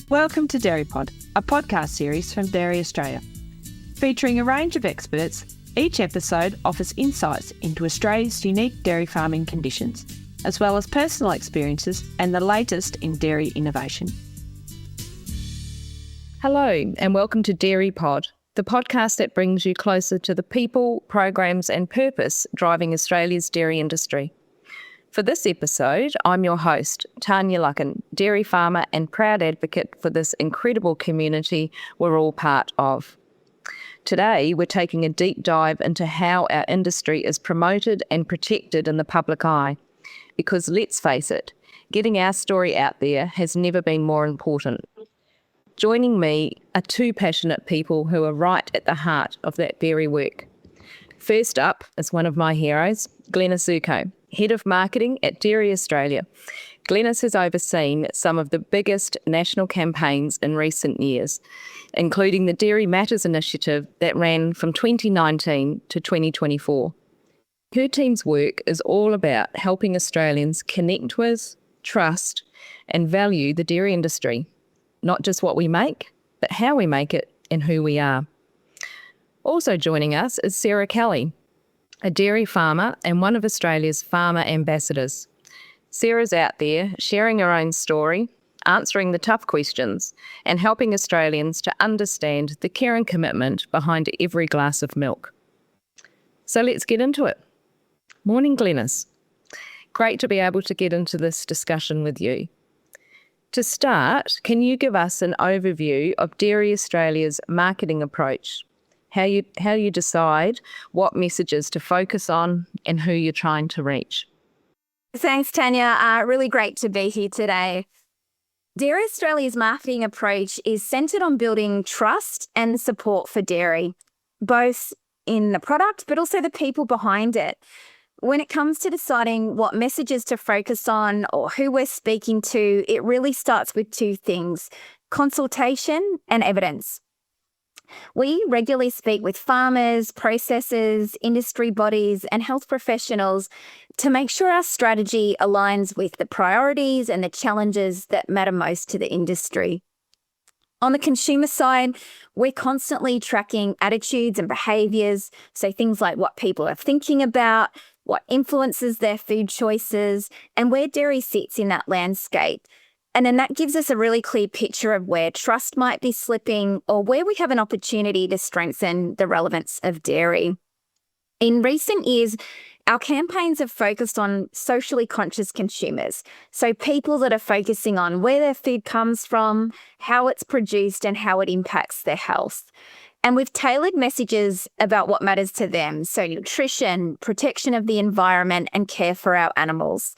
Welcome to Dairy Pod, a podcast series from Dairy Australia. Featuring a range of experts, each episode offers insights into Australia's unique dairy farming conditions, as well as personal experiences and the latest in dairy innovation. Hello and welcome to Dairy Pod, the podcast that brings you closer to the people, programs and purpose driving Australia's dairy industry. For this episode, I'm your host, Tania Luckin, dairy farmer and proud advocate for this incredible community we're all part of. Today, we're taking a deep dive into how our industry is promoted and protected in the public eye. Because let's face it, getting our story out there has never been more important. Joining me are two passionate people who are right at the heart of that very work. First up is one of my heroes, Glenys Zucco, Head of Marketing at Dairy Australia. Glenys has overseen some of the biggest national campaigns in recent years, including the Dairy Matters initiative that ran from 2019 to 2024. Her team's work is all about helping Australians connect with, trust, and value the dairy industry. Not just what we make, but how we make it and who we are. Also joining us is Sarah Kelly, a dairy farmer and one of Australia's farmer ambassadors. Sarah's out there sharing her own story, answering the tough questions, and helping Australians to understand the care and commitment behind every glass of milk. So let's get into it. Morning, Glenys. Great to be able to get into this discussion with you. To start, can you give us an overview of Dairy Australia's marketing approach? How you decide what messages to focus on and who you're trying to reach? Thanks, Tania. Really great to be here today. Dairy Australia's marketing approach is centred on building trust and support for dairy, both in the product but also the people behind it. When it comes to deciding what messages to focus on or who we're speaking to, it really starts with two things: consultation and evidence. We regularly speak with farmers, processors, industry bodies, and health professionals to make sure our strategy aligns with the priorities and the challenges that matter most to the industry. On the consumer side, we're constantly tracking attitudes and behaviours, so things like what people are thinking about, what influences their food choices, and where dairy sits in that landscape. And then that gives us a really clear picture of where trust might be slipping or where we have an opportunity to strengthen the relevance of dairy. In recent years, our campaigns have focused on socially conscious consumers, so people that are focusing on where their food comes from, how it's produced, and how it impacts their health. And we've tailored messages about what matters to them, so nutrition, protection of the environment, and care for our animals.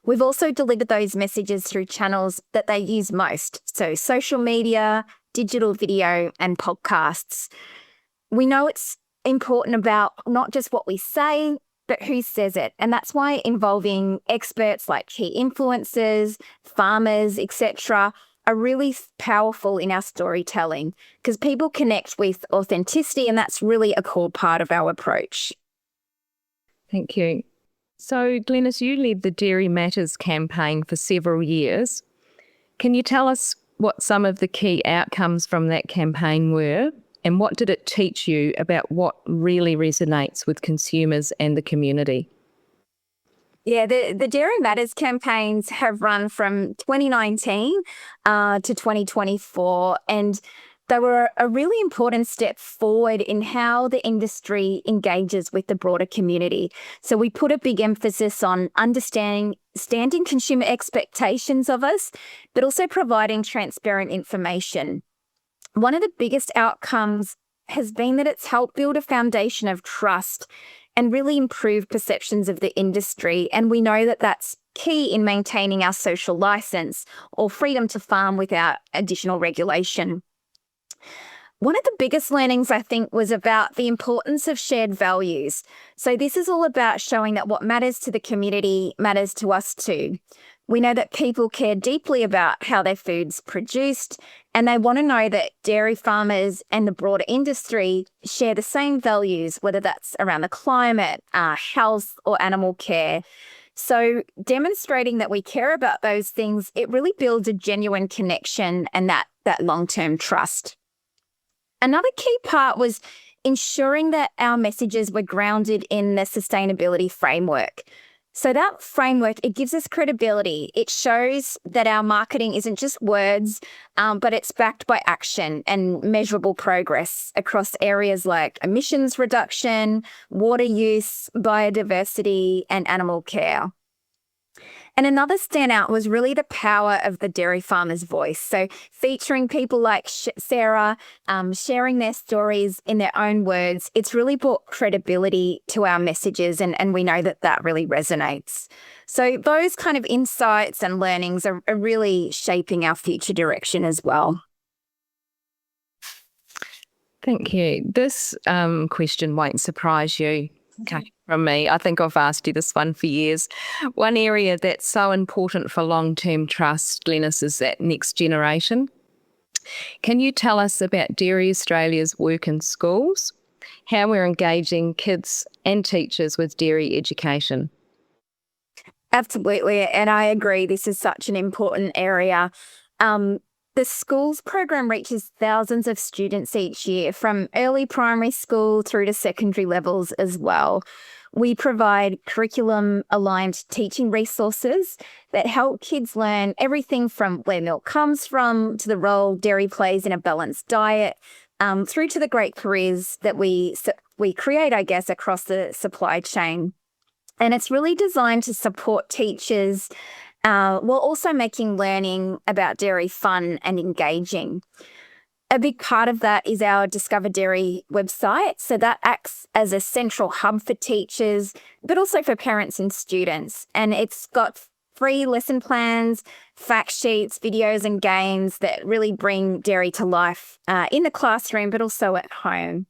We've also delivered those messages through channels that they use most, so social media, digital video, and podcasts. We know it's important about not just what we say, but who says it. And that's why involving experts like key influencers, farmers, etc., are really powerful in our storytelling because people connect with authenticity, and that's really a core part of our approach. Thank you. So, Glenys, you led the Dairy Matters campaign for several years. Can you tell us what some of the key outcomes from that campaign were, and what did it teach you about what really resonates with consumers and the community? Yeah, the Dairy Matters campaigns have run from 2019 to 2024, and they were a really important step forward in how the industry engages with the broader community. So we put a big emphasis on understanding consumer expectations of us, but also providing transparent information. One of the biggest outcomes has been that it's helped build a foundation of trust and really improve perceptions of the industry. And we know that that's key in maintaining our social license or freedom to farm without additional regulation. One of the biggest learnings, I think, was about the importance of shared values. So this is all about showing that what matters to the community matters to us too. We know that people care deeply about how their food's produced, and they want to know that dairy farmers and the broader industry share the same values, whether that's around the climate, health, or animal care. So demonstrating that we care about those things, it really builds a genuine connection and that long-term trust. Another key part was ensuring that our messages were grounded in the sustainability framework. So that framework, it gives us credibility. It shows that our marketing isn't just words, but it's backed by action and measurable progress across areas like emissions reduction, water use, biodiversity, and animal care. And another standout was really the power of the dairy farmer's voice. So featuring people like Sarah, sharing their stories in their own words, it's really brought credibility to our messages, and we know that really resonates. So those kind of insights and learnings are really shaping our future direction as well. Thank you. This question won't surprise you. Okay, from me. I think I've asked you this one for years. One area that's so important for long-term trust, Glenys, is that next generation. Can you tell us about Dairy Australia's work in schools, how we're engaging kids and teachers with dairy education? Absolutely, and I agree. This is such an important area. The schools program reaches thousands of students each year, from early primary school through to secondary levels as well. We provide curriculum-aligned teaching resources that help kids learn everything from where milk comes from to the role dairy plays in a balanced diet, through to the great careers that we create, I guess, across the supply chain. And it's really designed to support teachers while also making learning about dairy fun and engaging. A big part of that is our Discover Dairy website. So that acts as a central hub for teachers, but also for parents and students. And it's got free lesson plans, fact sheets, videos and games that really bring dairy to life in the classroom, but also at home.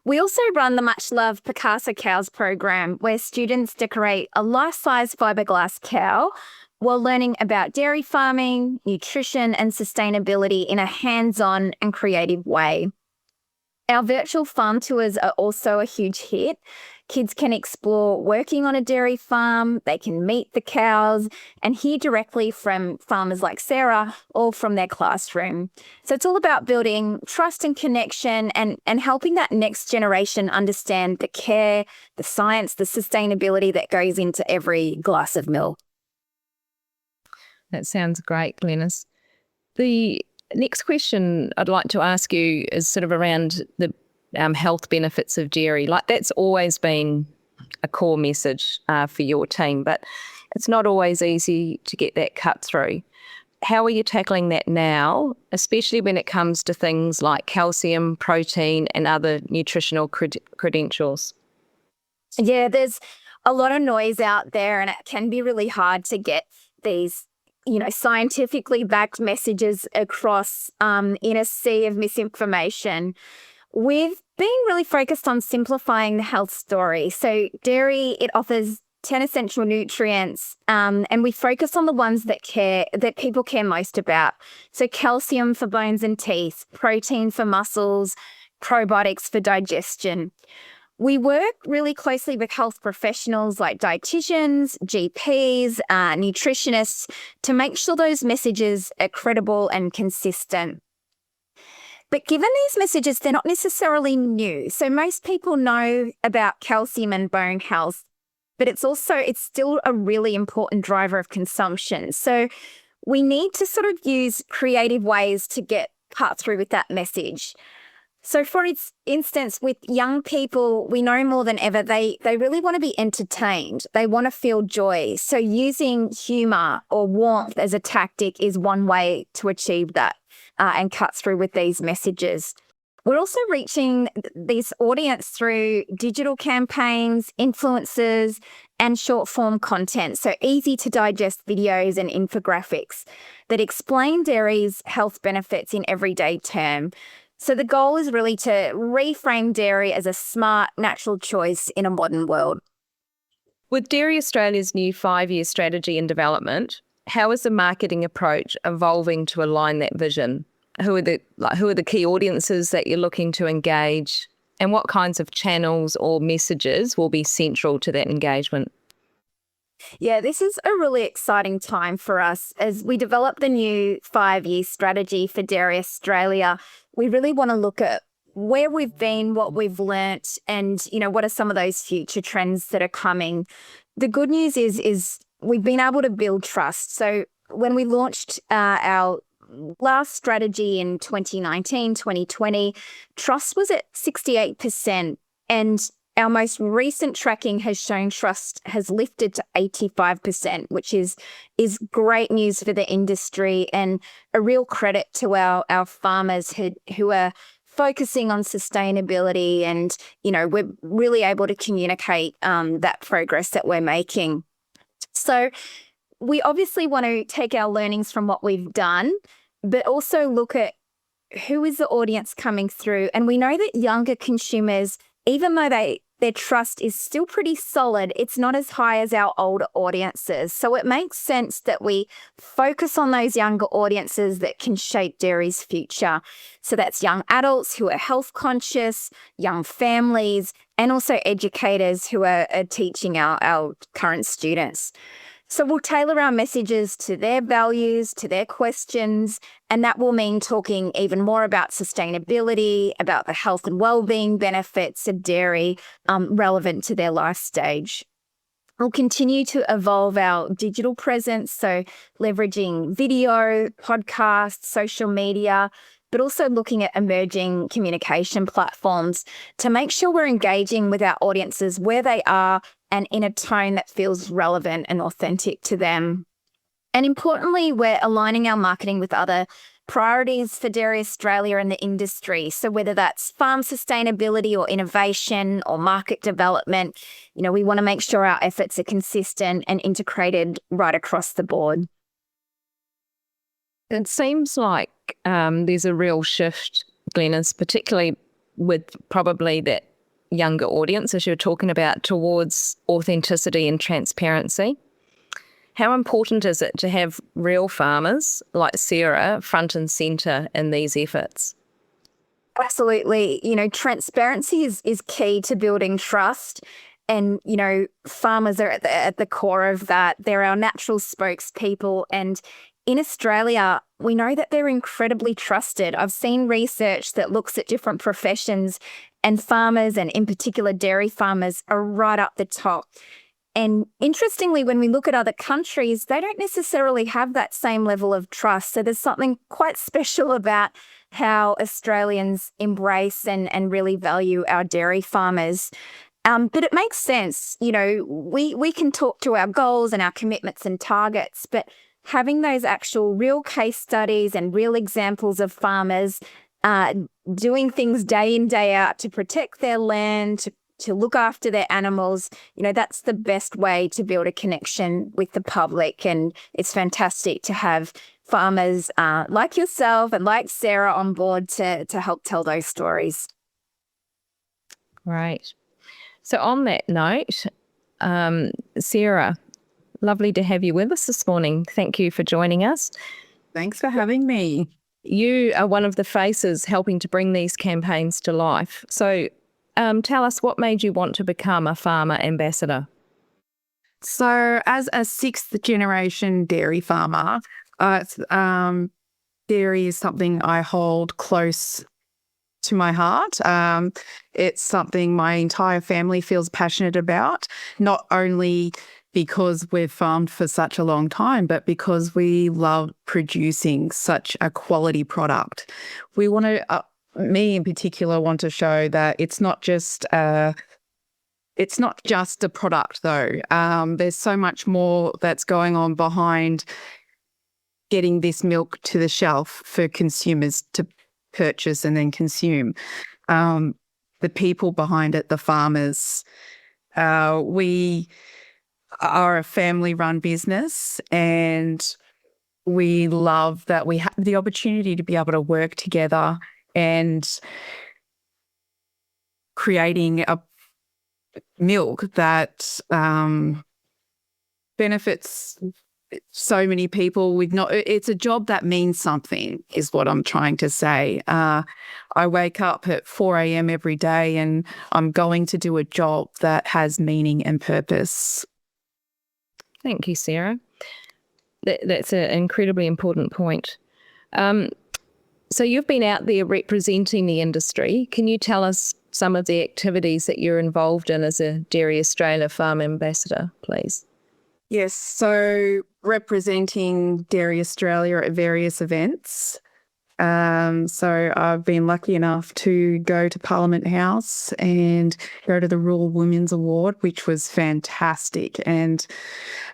We also run the much-loved Picasso Cows program, where students decorate a life-size fiberglass cow while learning about dairy farming, nutrition, and sustainability in a hands-on and creative way. Our virtual farm tours are also a huge hit. Kids can explore working on a dairy farm, they can meet the cows, and hear directly from farmers like Sarah, all from their classroom. So it's all about building trust and connection and helping that next generation understand the care, the science, the sustainability that goes into every glass of milk. That sounds great, Glenys. The next question I'd like to ask you is sort of around the health benefits of dairy. Like, that's always been a core message for your team, but it's not always easy to get that cut through. How are you tackling that now, especially when it comes to things like calcium, protein, and other nutritional credentials? Yeah, there's a lot of noise out there, and it can be really hard to get these scientifically backed messages across in a sea of misinformation. We've been really focused on simplifying the health story. So dairy, it offers 10 essential nutrients, and we focus on the ones that people care most about. So calcium for bones and teeth, protein for muscles, probiotics for digestion. We work really closely with health professionals like dietitians, GPs, nutritionists to make sure those messages are credible and consistent. But given these messages, they're not necessarily new. So most people know about calcium and bone health, but it's still a really important driver of consumption. So we need to sort of use creative ways to get cut through with that message. So for instance, with young people, we know more than ever, they really want to be entertained. They want to feel joy. So using humour or warmth as a tactic is one way to achieve that and cut through with these messages. We're also reaching this audience through digital campaigns, influencers, and short-form content, so easy to digest videos and infographics that explain dairy's health benefits in everyday terms. So the goal is really to reframe dairy as a smart, natural choice in a modern world. With Dairy Australia's new 5-year strategy and development, how is the marketing approach evolving to align that vision? Who are the key audiences that you're looking to engage, and what kinds of channels or messages will be central to that engagement? Yeah, this is a really exciting time for us as we develop the new 5-year strategy for Dairy Australia. We really want to look at where we've been, what we've learnt, and what are some of those future trends that are coming. The good news is we've been able to build trust. So when we launched our last strategy in 2019, 2020, trust was at 68%. And our most recent tracking has shown trust has lifted to 85%, which is great news for the industry and a real credit to our farmers who are focusing on sustainability. And, we're really able to communicate that progress that we're making. So we obviously want to take our learnings from what we've done, but also look at who is the audience coming through. And we know that younger consumers, even though their trust is still pretty solid, it's not as high as our older audiences. So it makes sense that we focus on those younger audiences that can shape dairy's future. So that's young adults who are health conscious, young families, and also educators who are teaching our current students. So we'll tailor our messages to their values, to their questions, and that will mean talking even more about sustainability, about the health and well-being benefits of dairy relevant to their life stage. We'll continue to evolve our digital presence, so leveraging video, podcasts, social media, but also looking at emerging communication platforms to make sure we're engaging with our audiences where they are and in a tone that feels relevant and authentic to them. And importantly, we're aligning our marketing with other priorities for Dairy Australia and the industry. So whether that's farm sustainability or innovation or market development, we want to make sure our efforts are consistent and integrated right across the board. It seems like there's a real shift, Glenys, particularly with probably that younger audience, as you're talking about, towards authenticity and transparency. How important is it to have real farmers like Sarah front and centre in these efforts? Absolutely. Transparency is key to building trust. And, farmers are at the core of that. They're our natural spokespeople. And in Australia, we know that they're incredibly trusted. I've seen research that looks at different professions, and farmers, and in particular dairy farmers, are right up the top. And interestingly, when we look at other countries, they don't necessarily have that same level of trust. So there's something quite special about how Australians embrace and really value our dairy farmers. But it makes sense. We can talk to our goals and our commitments and targets, but having those actual real case studies and real examples of farmers doing things day in, day out to protect their land, to look after their animals, that's the best way to build a connection with the public. And it's fantastic to have farmers like yourself and like Sarah on board to help tell those stories. Right. So on that note, Sarah, lovely to have you with us this morning. Thank you for joining us. Thanks for having me. You are one of the faces helping to bring these campaigns to life. So tell us, what made you want to become a farmer ambassador? So as a 6th generation dairy farmer, dairy is something I hold close to my heart. It's something my entire family feels passionate about, not only because we've farmed for such a long time, but because we love producing such a quality product. We want to, me in particular, want to show that it's not just a product though. There's so much more that's going on behind getting this milk to the shelf for consumers to purchase and then consume. The people behind it, the farmers. We are a family-run business, and we love that we have the opportunity to be able to work together and creating a milk that benefits so many people. It's a job that means something, is what I'm trying to say. I wake up at 4 a.m. every day, and I'm going to do a job that has meaning and purpose. Thank you, Sarah. That's an incredibly important point. So you've been out there representing the industry. Can you tell us some of the activities that you're involved in as a Dairy Australia Farm Ambassador, please? Yes, so representing Dairy Australia at various events. So I've been lucky enough to go to Parliament House and go to the Rural Women's Award, which was fantastic and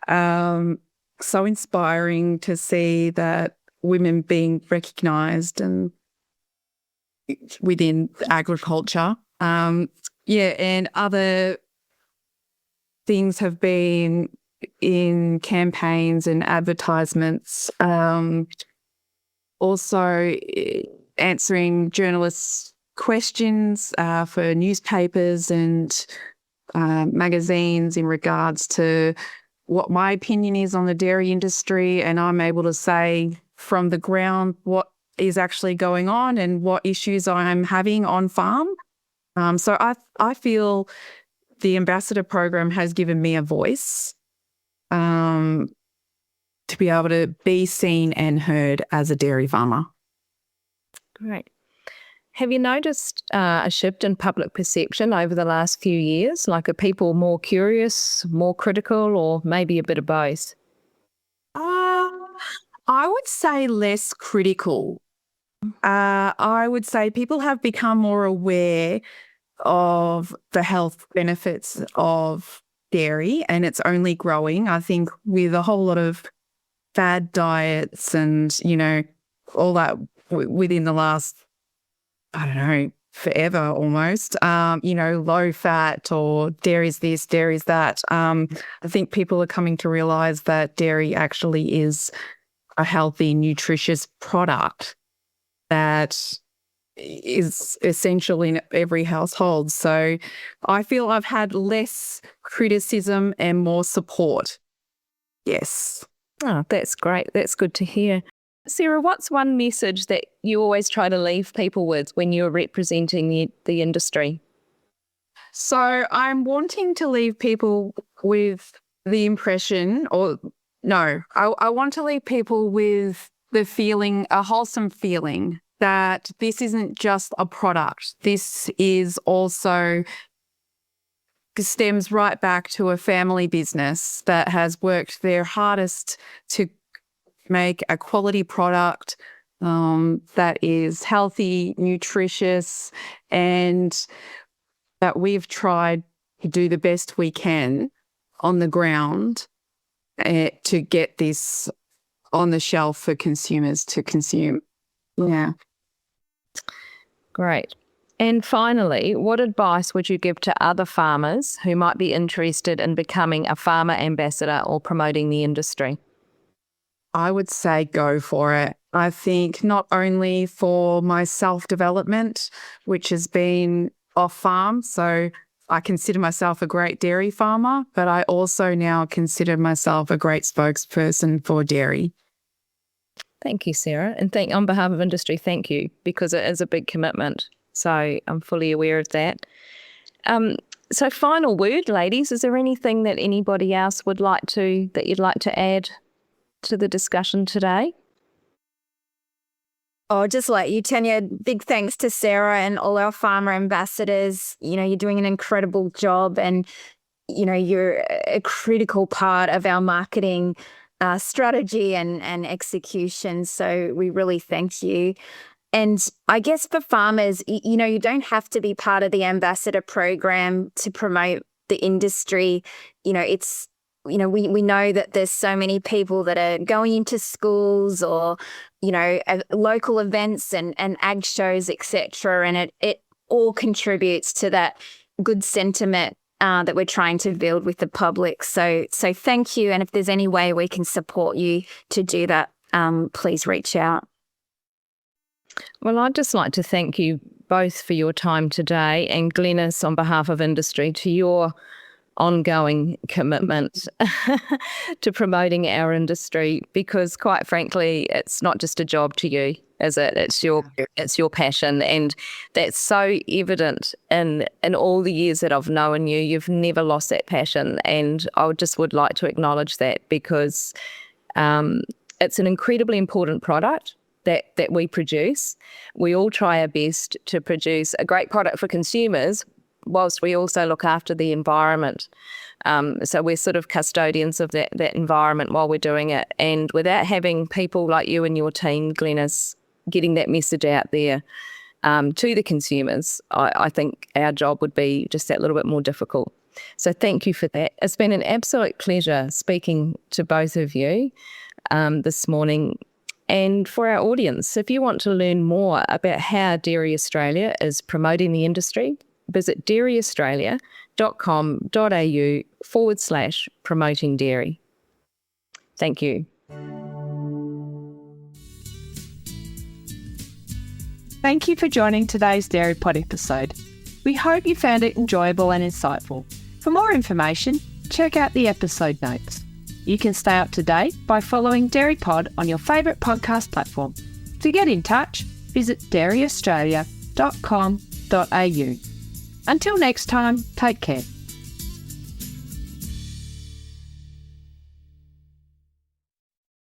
so inspiring to see that women being recognised and within agriculture. And other things have been in campaigns and advertisements. Also answering journalists' questions for newspapers and magazines in regards to what my opinion is on the dairy industry, and I'm able to say from the ground what is actually going on and what issues I'm having on farm. So I feel the ambassador program has given me a voice to be able to be seen and heard as a dairy farmer. Great. Have you noticed a shift in public perception over the last few years? Like, are people more curious, more critical, or maybe a bit of both? I would say less critical. I would say people have become more aware of the health benefits of dairy, and it's only growing. I think with a whole lot of fad diets and, all that within the last, forever almost, low fat or dairy's this, dairy's that. I think people are coming to realise that dairy actually is a healthy, nutritious product that is essential in every household. So I feel I've had less criticism and more support. Yes. Oh, that's great. That's good to hear. Sarah, what's one message that you always try to leave people with when you're representing the industry? So I'm wanting to leave people with the impression, I want to leave people with the feeling, a wholesome feeling that this isn't just a product. This is also stems right back to a family business that has worked their hardest to make a quality product that is healthy, nutritious, and that we've tried to do the best we can on the ground to get this on the shelf for consumers to consume. Yeah. Great. And finally, what advice would you give to other farmers who might be interested in becoming a farmer ambassador or promoting the industry? I would say go for it. I think not only for my self-development, which has been off farm, so I consider myself a great dairy farmer, but I also now consider myself a great spokesperson for dairy. Thank you, Sarah. And on behalf of industry, thank you, because it is a big commitment. So I'm fully aware of that. So final word, ladies, is there anything that anybody else that you'd like to add to the discussion today? Oh, just like you, Tania, big thanks to Sarah and all our farmer ambassadors. You're doing an incredible job, and, you're a critical part of our marketing strategy and execution. So we really thank you. And I guess for farmers, you don't have to be part of the ambassador program to promote the industry. We know that there's so many people that are going into schools or, local events and ag shows, etc. And it all contributes to that good sentiment that we're trying to build with the public. So thank you. And if there's any way we can support you to do that, please reach out. Well, I'd just like to thank you both for your time today, and Glenys, on behalf of industry, to your ongoing commitment to promoting our industry, because quite frankly, it's not just a job to you, is it? It's your passion, and that's so evident in all the years that I've known you. You've never lost that passion, and I would like to acknowledge that, because it's an incredibly important product that we produce. We all try our best to produce a great product for consumers, whilst we also look after the environment. So we're sort of custodians of that environment while we're doing it. And without having people like you and your team, Glenys, getting that message out there to the consumers, I think our job would be just that little bit more difficult. So thank you for that. It's been an absolute pleasure speaking to both of you this morning. And for our audience, if you want to learn more about how Dairy Australia is promoting the industry, visit dairyaustralia.com.au/promoting dairy. Thank you. Thank you for joining today's Dairy Pod episode. We hope you found it enjoyable and insightful. For more information, check out the episode notes. You can stay up to date by following Dairy Pod on your favourite podcast platform. To get in touch, visit dairyaustralia.com.au. Until next time, take care.